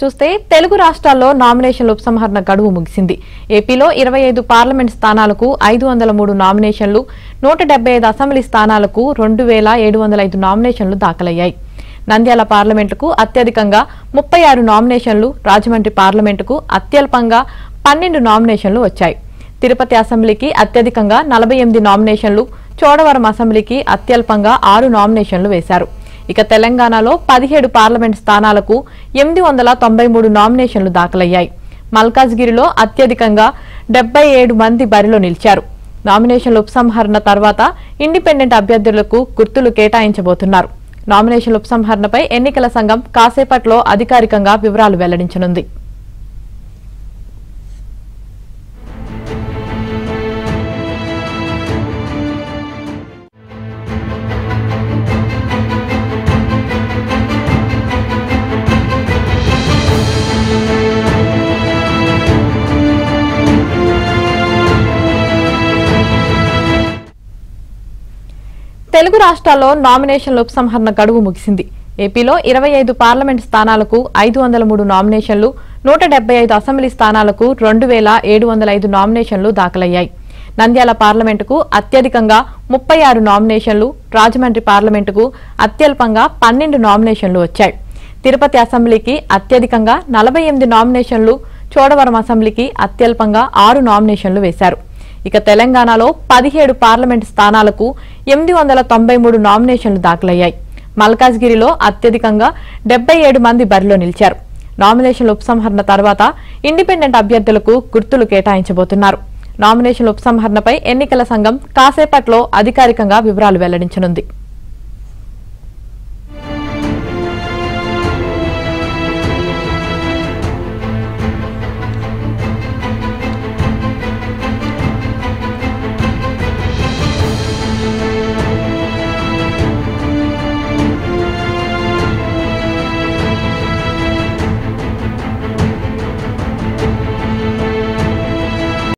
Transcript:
చూస్తే తెలుగు రాష్ట్రాల్లో నామినేషన్ల ఉపసంహరణ గడువు ముగిసింది. ఏపీలో 25 పార్లమెంట్ స్థానాలకు 503 నామినేషన్లు, 175 అసెంబ్లీ స్థానాలకు 2705 నామినేషన్లు దాఖలయ్యాయి. నంద్యాల పార్లమెంటుకు అత్యధికంగా 36 నామినేషన్లు, రాజమండ్రి పార్లమెంటుకు అత్యల్పంగా 12 నామినేషన్లు వచ్చాయి. తిరుపతి అసెంబ్లీకి అత్యధికంగా 48 నామినేషన్లు, చోడవరం అసెంబ్లీకి అత్యల్పంగా 6 నామినేషన్లు వేశారు. ఇక తెలంగాణలో 17 పార్లమెంట్ స్థానాలకు 893 నామినేషన్లు దాఖలయ్యాయి. మల్కాజ్గిరిలో అత్యధికంగా 77 మంది బరిలో నిలిచారు. నామినేషన్ల ఉపసంహరణ తర్వాత ఇండిపెండెంట్ అభ్యర్థులకు గుర్తులు కేటాయించబోతున్నారు. నామినేషన్ల ఉపసంహరణపై ఎన్నికల సంఘం కాసేపట్లో అధికారికంగా వివరాలు వెల్లడించనుంది. తెలుగు రాష్ట్రాల్లో నామినేషన్ల ఉపసంహరణ గడువు ముగిసింది. ఏపీలో 25 పార్లమెంట్ స్థానాలకు 503 నామినేషన్లు, 175 అసెంబ్లీ స్థానాలకు 2705 నామినేషన్లు దాఖలయ్యాయి. నంద్యాల పార్లమెంటుకు అత్యధికంగా 36 నామినేషన్లు, రాజమండ్రి పార్లమెంటుకు అత్యల్పంగా 12 నామినేషన్లు వచ్చాయి. తిరుపతి అసెంబ్లీకి అత్యధికంగా 48 నామినేషన్లు, చోడవరం అసెంబ్లీకి అత్యల్పంగా 6 నామినేషన్లు వేశారు. ఇక తెలంగాణలో 17 పార్లమెంట్ స్థానాలకు 893 నామినేషన్లు దాఖలయ్యాయి. మల్కాజ్గిరిలో అత్యధికంగా 77 మంది బరిలో నిలిచారు. నామినేషన్ల ఉపసంహరణ తర్వాత ఇండిపెండెంట్ అభ్యర్థులకు గుర్తులు కేటాయించబోతున్నారు. నామినేషన్ల ఉపసంహరణపై ఎన్నికల సంఘం కాసేపట్లో అధికారికంగా వివరాలు వెల్లడించనుంది.